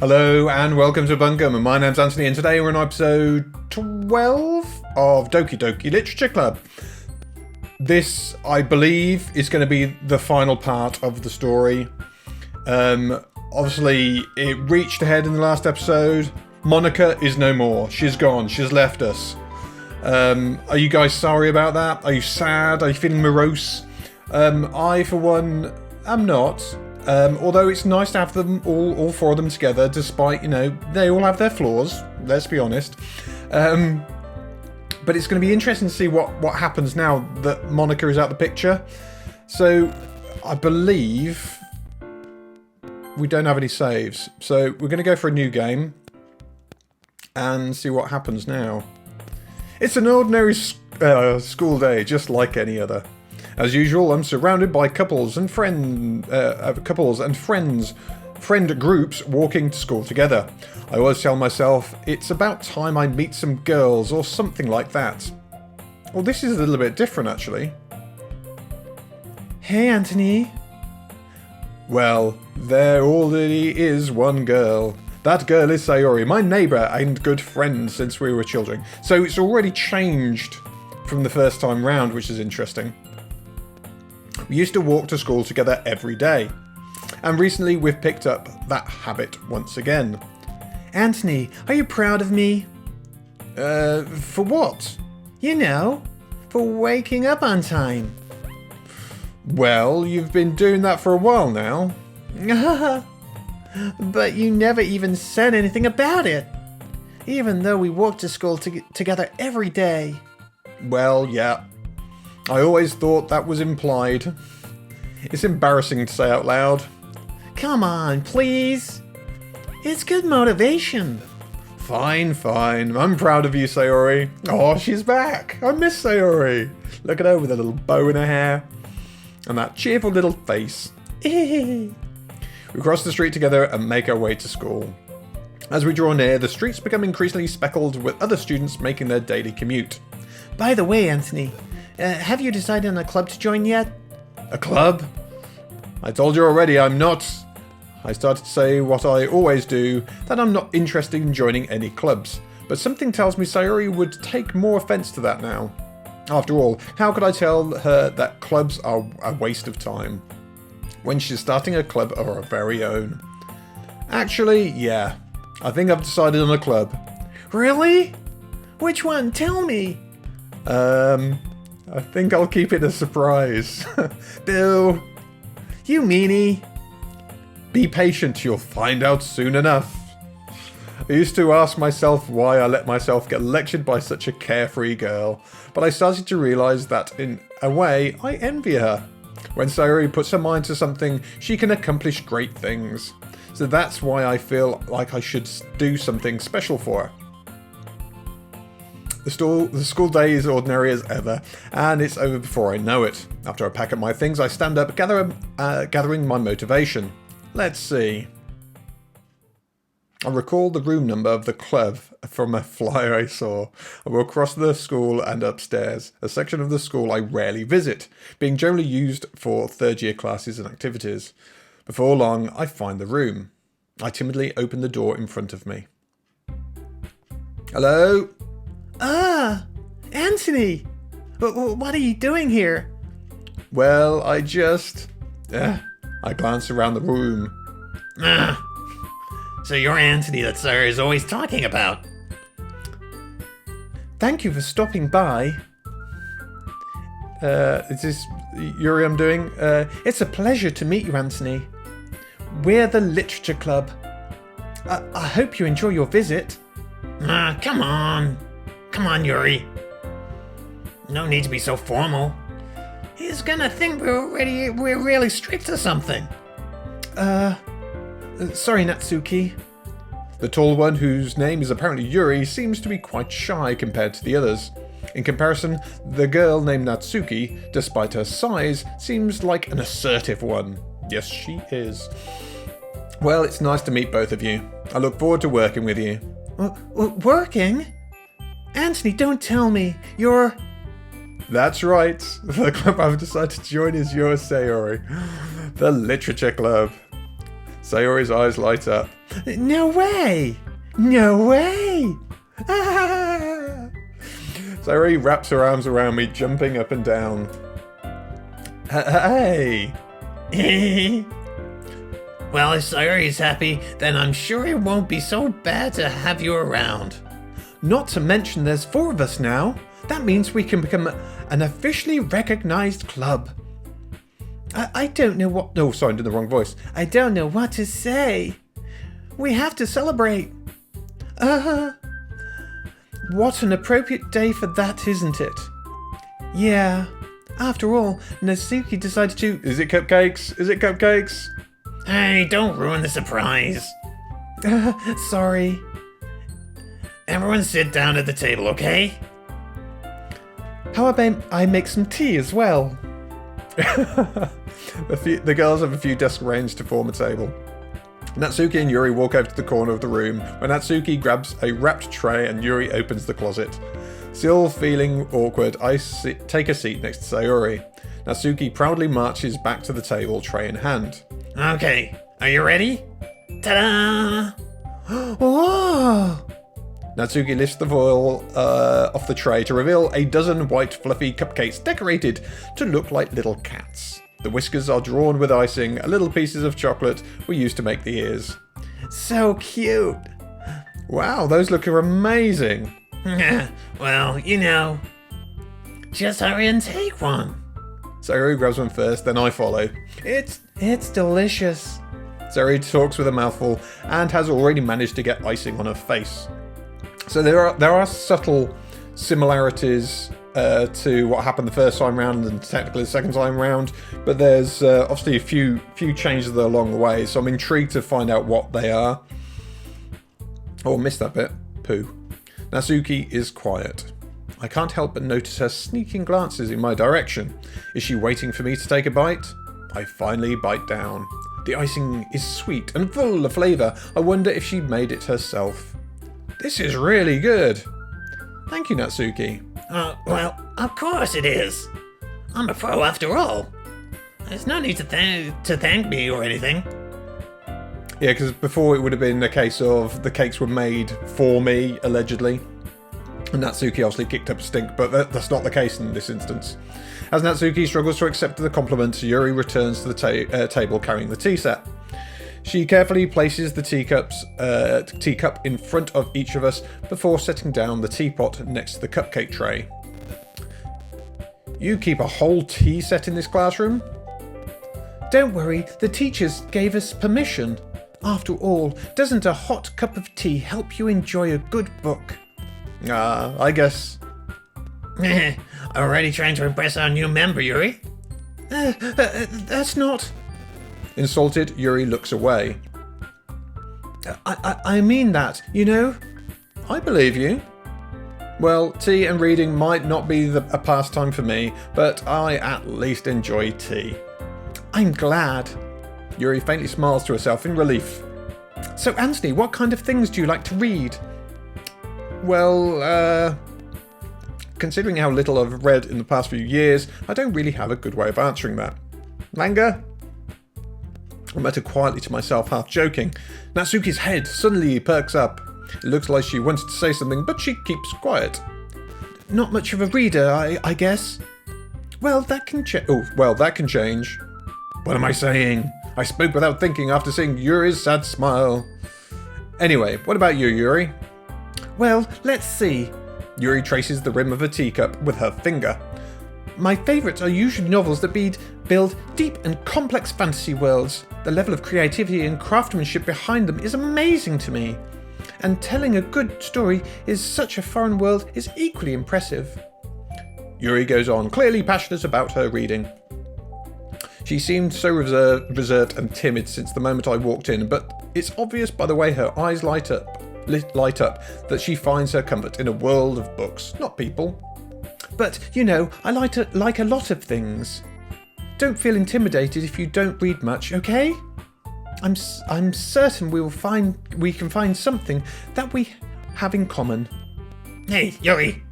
Hello and welcome to BUNKUM, and my name's Anthony, and today we're on episode 12 of Doki Doki Literature Club. This, I believe, is going to be the final part of the story. Obviously, it reached ahead in the last episode. Monica is no more. She's gone. She's left us. Are you guys sorry about that? Are you sad? Are you feeling morose? I, for one, am not. Although it's nice to have them all four of them together, despite, they all have their flaws, let's be honest. But it's going to be interesting to see what happens now that Monica is out the picture. So, I believe we don't have any saves. So, we're going to go for a new game and see what happens now. It's an ordinary school day, just like any other. As usual, I'm surrounded by couples and friend groups walking to school together. I always tell myself, it's about time I meet some girls or something like that. Well, this is a little bit different, actually. Hey, Anthony. Well, there already is one girl. That girl is Sayori, my neighbour and good friend since we were children. So it's already changed from the first time round, which is interesting. We used to walk to school together every day, and recently we've picked up that habit once again. Anthony, are you proud of me? For what? For waking up on time. Well, you've been doing that for a while now. But you never even said anything about it, even though we walked to school together every day. Well, yeah. I always thought that was implied. It's embarrassing to say out loud. Come on, please. It's good motivation. Fine. I'm proud of you, Sayori. Oh, she's back. I miss Sayori. Look at her with a little bow in her hair. And that cheerful little face. We cross the street together and make our way to school. As we draw near, the streets become increasingly speckled with other students making their daily commute. By the way, Anthony, have you decided on a club to join yet? A club? I told you already, I'm not. I started to say what I always do, that I'm not interested in joining any clubs. But something tells me Sayori would take more offence to that now. After all, how could I tell her that clubs are a waste of time when she's starting a club of her very own? Actually, yeah. I think I've decided on a club. Really? Which one? Tell me. I think I'll keep it a surprise. Bill. You meanie. Be patient, you'll find out soon enough. I used to ask myself why I let myself get lectured by such a carefree girl, but I started to realise that, in a way, I envy her. When Sayori puts her mind to something, she can accomplish great things. So that's why I feel like I should do something special for her. The school day is ordinary as ever, and it's over before I know it. After I pack up my things, I stand up, gathering my motivation. Let's see. I recall the room number of the club from a flyer I saw. I walk across the school and upstairs, a section of the school I rarely visit, being generally used for third-year classes and activities. Before long, I find the room. I timidly open the door in front of me. Hello? Ah, Anthony! What are you doing here? Well, I glance around the room. So you're Anthony that Sarah is always talking about. Thank you for stopping by. Is this Yuri I'm doing? It's a pleasure to meet you, Anthony. We're the Literature Club. I hope you enjoy your visit. Come on. Come on, Yuri. No need to be so formal. He's gonna think we're really strict or something. Sorry, Natsuki. The tall one, whose name is apparently Yuri, seems to be quite shy compared to the others. In comparison, the girl named Natsuki, despite her size, seems like an assertive one. Yes, she is. Well, it's nice to meet both of you. I look forward to working with you. Working? Anthony, don't tell me. You're... That's right. The club I've decided to join is yours, Sayori. The Literature Club. Sayori's eyes light up. No way! No way! Ah! Sayori wraps her arms around me, jumping up and down. Hey! Well, if Sayori's happy, then I'm sure it won't be so bad to have you around. Not to mention there's 4 of us now. That means we can become an officially recognized club. I don't know what... Oh, sorry, I did the wrong voice. I don't know what to say. We have to celebrate. What an appropriate day for that, isn't it? Yeah. After all, Natsuki decided to... Is it cupcakes? Is it cupcakes? Hey, don't ruin the surprise. Sorry. Everyone sit down at the table, okay? How about I make some tea as well? The girls have a few desks arranged to form a table. Natsuki and Yuri walk over to the corner of the room, where Natsuki grabs a wrapped tray and Yuri opens the closet. Still feeling awkward, I take a seat next to Sayori. Natsuki proudly marches back to the table, tray in hand. Okay, are you ready? Ta-da! Oh! Natsuki lifts the foil off the tray to reveal a dozen white fluffy cupcakes decorated to look like little cats. The whiskers are drawn with icing, little pieces of chocolate were used to make the ears. So cute! Wow, those look amazing! Well, you know, just hurry and take one. Sayori grabs one first, then I follow. It's delicious. Sayori talks with a mouthful and has already managed to get icing on her face. So there are subtle similarities to what happened the first time round and technically the second time round, but there's obviously a few changes along the way, so I'm intrigued to find out what they are. Oh, I missed that bit. Pooh. Natsuki is quiet. I can't help but notice her sneaking glances in my direction. Is she waiting for me to take a bite? I finally bite down. The icing is sweet and full of flavour. I wonder if she made it herself. This is really good. Thank you, Natsuki. Well, of course it is. I'm a pro after all. There's no need to thank me or anything. Yeah, because before it would have been a case of the cakes were made for me, allegedly. And Natsuki obviously kicked up a stink, but that's not the case in this instance. As Natsuki struggles to accept the compliment, Yuri returns to the table carrying the tea set. She carefully places the teacup in front of each of us before setting down the teapot next to the cupcake tray. You keep a whole tea set in this classroom? Don't worry, the teachers gave us permission. After all, doesn't a hot cup of tea help you enjoy a good book? I guess. Already trying to impress our new member, Yuri? That's not... Insulted, Yuri looks away. I mean that, you know? I believe you. Well, tea and reading might not be a pastime for me, but I at least enjoy tea. I'm glad. Yuri faintly smiles to herself in relief. So, Anthony, what kind of things do you like to read? Well, considering how little I've read in the past few years, I don't really have a good way of answering that. Manga? I mutter quietly to myself, half joking. Natsuki's head suddenly perks up. It looks like she wanted to say something, but she keeps quiet. Not much of a reader, I guess. Well, that can change. Oh, well, that can change. What am I saying? I spoke without thinking after seeing Yuri's sad smile. Anyway, what about you, Yuri? Well, let's see. Yuri traces the rim of a teacup with her finger. My favourites are usually novels that build deep and complex fantasy worlds. The level of creativity and craftsmanship behind them is amazing to me. And telling a good story in such a foreign world is equally impressive. Yuri goes on, clearly passionate about her reading. She seemed so reserved and timid since the moment I walked in, but it's obvious by the way her eyes light up that she finds her comfort in a world of books, not people. But, you know, I like a lot of things. Don't feel intimidated if you don't read much, okay? I'm certain we can find something that we have in common. Hey, Yuri.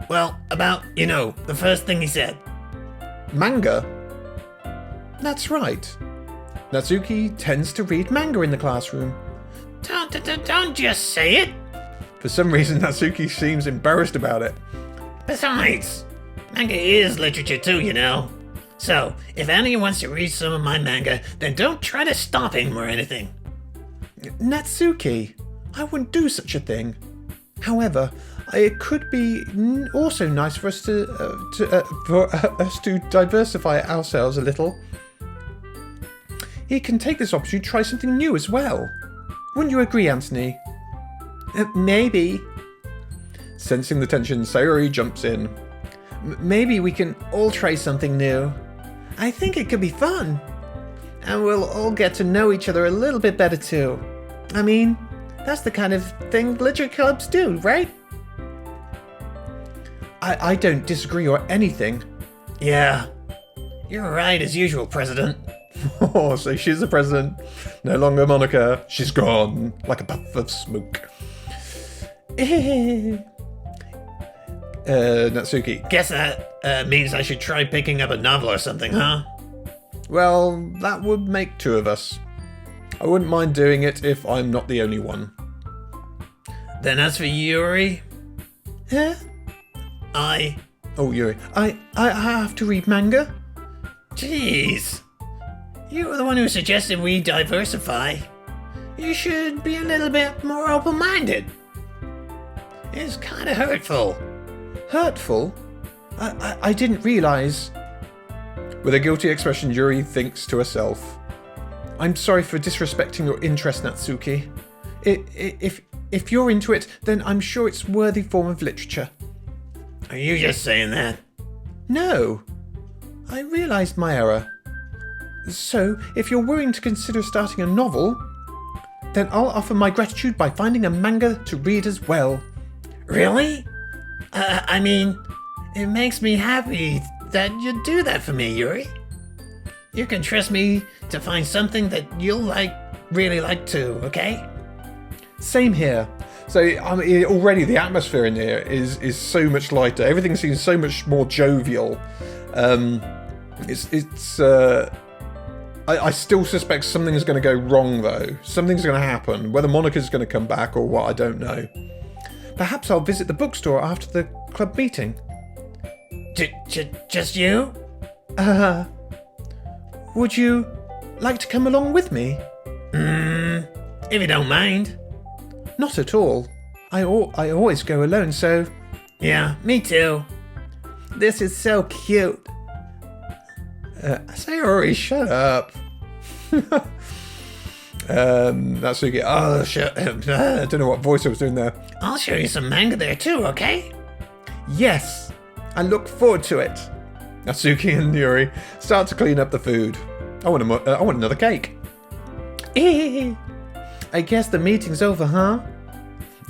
Well, about, you know, the first thing he said. Manga? That's right. Natsuki tends to read manga in the classroom. Don't just say it. For some reason, Natsuki seems embarrassed about it. Besides, manga is literature too, you know. So, if anyone wants to read some of my manga, then don't try to stop him or anything. Natsuki, I wouldn't do such a thing. However, it could be also nice for us to diversify ourselves a little. He can take this opportunity to try something new as well. Wouldn't you agree, Anthony? Maybe. Sensing the tension, Sayori jumps in. Maybe we can all try something new. I think it could be fun. And we'll all get to know each other a little bit better too. I mean, that's the kind of thing literature clubs do, right? I don't disagree or anything. Yeah, you're right as usual, President. Oh, so she's the president. No longer Monica. She's gone like a puff of smoke. Natsuki. Guess that means I should try picking up a novel or something, huh? Well, that would make two of us. I wouldn't mind doing it if I'm not the only one. Then as for Yuri... Huh? Oh, Yuri. I have to read manga? Jeez. You were the one who suggested we diversify. You should be a little bit more open-minded. It's kind of hurtful. Hurtful? I didn't realize. With a guilty expression, Yuri thinks to herself. I'm sorry for disrespecting your interest, Natsuki. If you're into it, then I'm sure it's a worthy form of literature. Are you just saying that? No. I realized my error. So, if you're willing to consider starting a novel, then I'll offer my gratitude by finding a manga to read as well. Really? I mean, it makes me happy that you do that for me, Yuri. You can trust me to find something that you'll really like too, okay? Same here. So already the atmosphere in here is so much lighter. Everything seems so much more jovial. I still suspect something's going to go wrong though. Something's going to happen. Whether Monica's going to come back or what, I don't know. Perhaps I'll visit the bookstore after the club meeting. Just you? Would you like to come along with me? If you don't mind. Not at all. I always go alone, so... Yeah, me too. This is so cute. Sayori, shut up. Natsuki, oh shit. I don't know what voice I was doing there. I'll show you some manga there too, okay? Yes, I look forward to it. Natsuki and Yuri start to clean up the food. I want another cake. I guess the meeting's over, huh?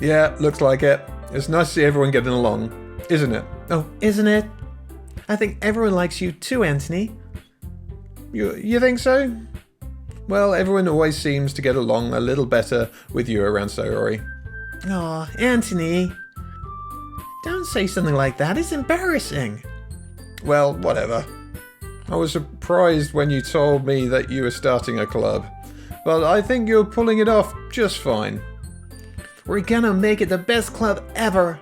Yeah, looks like it. It's nice to see everyone getting along, isn't it? Oh, isn't it? I think everyone likes you too, Anthony. You think so? Well, everyone always seems to get along a little better with you around Sayori. Aw, Anthony. Don't say something like that. It's embarrassing. Well, whatever. I was surprised when you told me that you were starting a club, but I think you're pulling it off just fine. We're gonna make it the best club ever.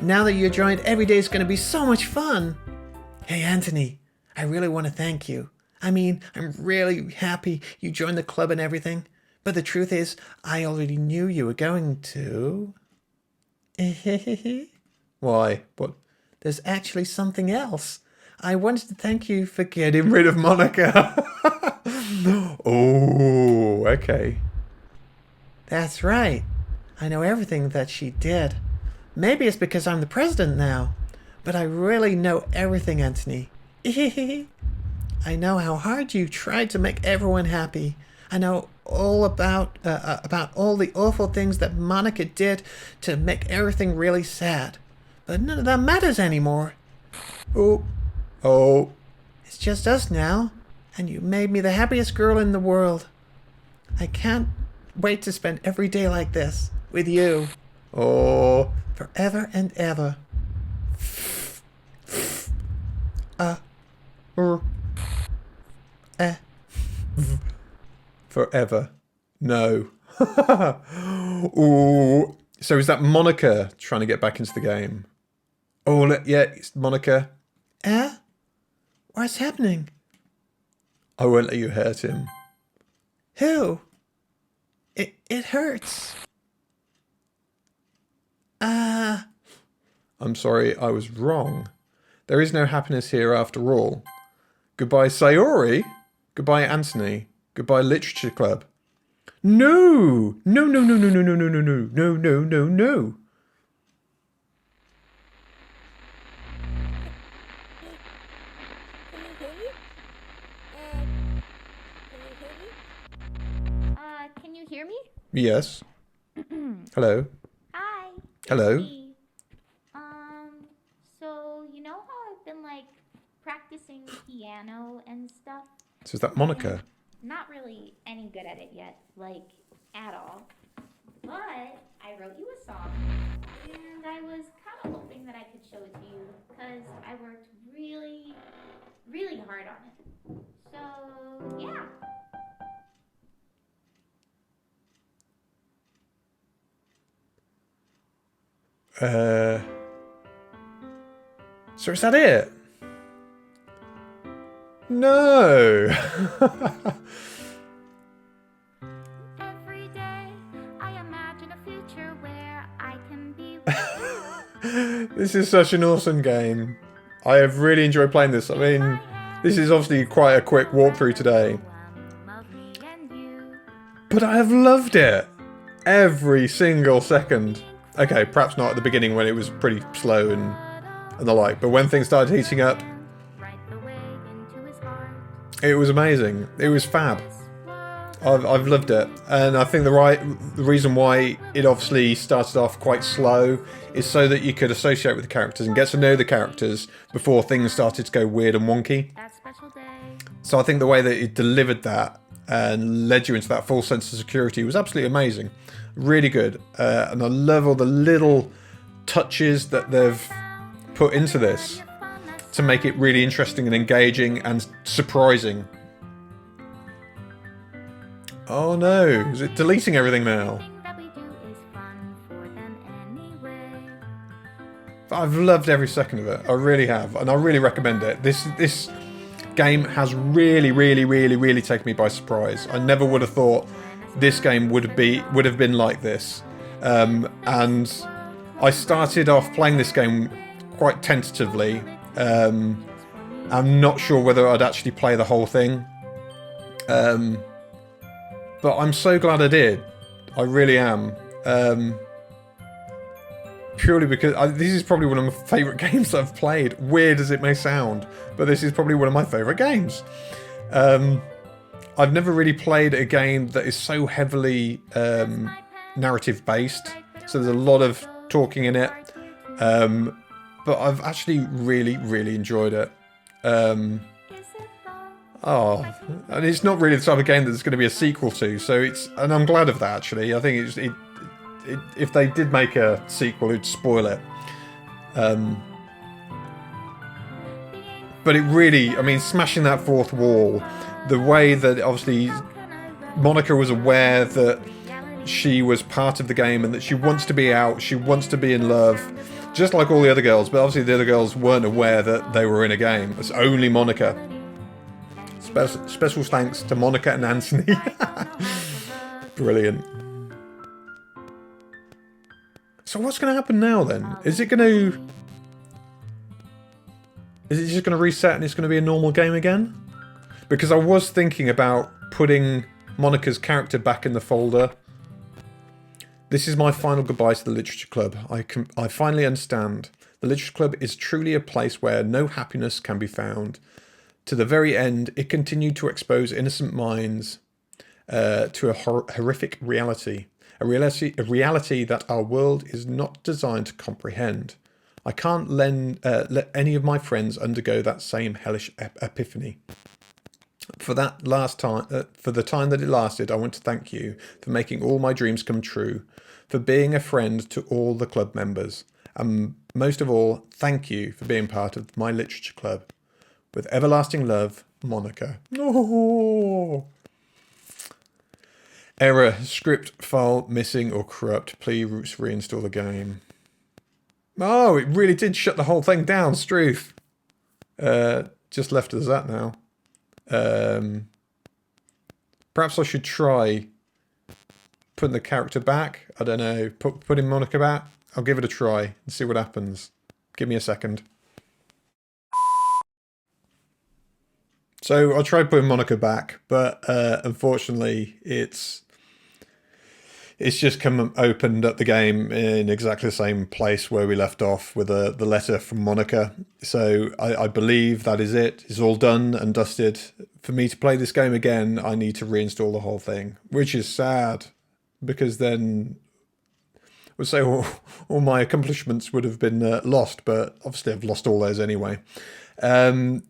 Now that you're joined, every day is gonna be so much fun. Hey, Anthony, I really want to thank you. I mean, I'm really happy you joined the club and everything, but the truth is, I already knew you were going to. Why? What? There's actually something else. I wanted to thank you for Getting rid of Monica. Oh, okay. That's right. I know everything that she did. Maybe it's because I'm the president now, but I really know everything, Anthony. I know how hard you tried to make everyone happy. I know all about all the awful things that Monica did to make everything really sad. But none of that matters anymore. Oh. It's just us now, and you made me the happiest girl in the world. I can't wait to spend every day like this with you. Oh. Forever and ever. Forever. No. Ooh. So is that Monica trying to get back into the game? Oh, yeah, it's Monica. What's happening? I won't let you hurt him. Who? It hurts. I'm sorry, I was wrong. There is no happiness here after all. Goodbye, Sayori. Goodbye, Anthony. Goodbye, Literature Club. No! No, no, no, no, no, no, no, no, no, no, no, no, no. Can you hear me? Yes. Hello. Hi. Hello. Me. So you know how I've been like practicing piano and stuff? So is that Monica? Not really any good at it yet, like at all. But I wrote you a song, and I was kind of hoping that I could show it to you because I worked really, really hard on it. So yeah. So is that it? No. Every day I imagine a future where I can be This is such an awesome game. I have really enjoyed playing this. I mean, this is obviously quite a quick walkthrough today. But I have loved it. Every single second. Okay, perhaps not at the beginning when it was pretty slow and the like, but when things started heating up, it was amazing. It was fab. I've loved it, and I think the reason why it obviously started off quite slow is so that you could associate with the characters and get to know the characters before things started to go weird and wonky. So I think the way that it delivered that and led you into that full sense of security was absolutely amazing. Really good, and I love all the little touches that they've put into this to make it really interesting and engaging and surprising. Oh no, is it deleting everything now? I've loved every second of it. I really have, and I really recommend it. This game has really taken me by surprise. I never would have thought this game would have been like this. And I started off playing this game quite tentatively. I'm not sure whether I'd actually play the whole thing. But I'm so glad I did. I really am. Purely because this is probably one of my favourite games I've played. Weird as it may sound, but this is probably one of my favourite games. I've never really played a game that is so heavily narrative based. So there's a lot of talking in it. But I've actually really enjoyed it. And it's not really the type of game that there's going to be a sequel to, and I'm glad of that actually. I think if they did make a sequel, it'd spoil it. But it really, I mean, smashing that fourth wall, the way that obviously Monica was aware that she was part of the game and that she wants to be out, she wants to be in love, just like all the other girls, but obviously the other girls weren't aware that they were in a game. It's only Monica. Special thanks to Monica and Anthony. Brilliant. So what's going to happen now then? Is it just going to reset and it's going to be a normal game again? Because I was thinking about putting Monica's character back in the folder. This is my final goodbye to the Literature Club. I finally understand. The Literature Club is truly a place where no happiness can be found. To the very end, it continued to expose innocent minds to a horrific reality. A reality that our world is not designed to comprehend. I can't let any of my friends undergo that same hellish epiphany. For the time that it lasted, I want to thank you for making all my dreams come true, for being a friend to all the club members, and most of all, thank you for being part of my Literature Club. With everlasting love, Monica. Oh. Error, script file missing or corrupt. Please reinstall the game. Oh, it really did shut the whole thing down, Struth. Just left as that now. Perhaps I should try putting the character back. I don't know. Putting Monica back. I'll give it a try and see what happens. Give me a second. So I tried putting Monica back, but unfortunately it's just opened up the game in exactly the same place where we left off with the letter from Monica. So I believe that is it. It's all done and dusted. For me to play this game again, I need to reinstall the whole thing, which is sad, because then I would say all my accomplishments would have been lost, but obviously I've lost all those anyway. As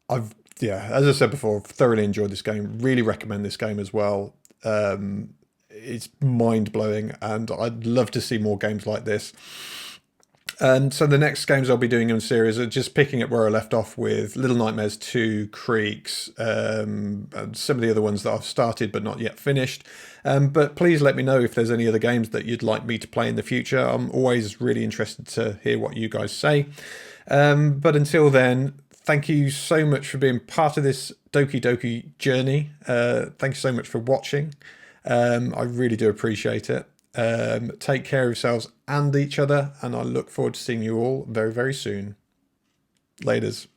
I said before, thoroughly enjoyed this game. Really recommend this game as well. It's mind-blowing, and I'd love to see more games like this. So the next games I'll be doing in the series are just picking up where I left off with Little Nightmares 2, Creeks, and some of the other ones that I've started but not yet finished. But please let me know if there's any other games that you'd like me to play in the future. I'm always really interested to hear what you guys say. But until then, thank you so much for being part of this Doki Doki journey. Thank you so much for watching. I really do appreciate it. Take care of yourselves and each other, and I look forward to seeing you all very, very soon. Laters.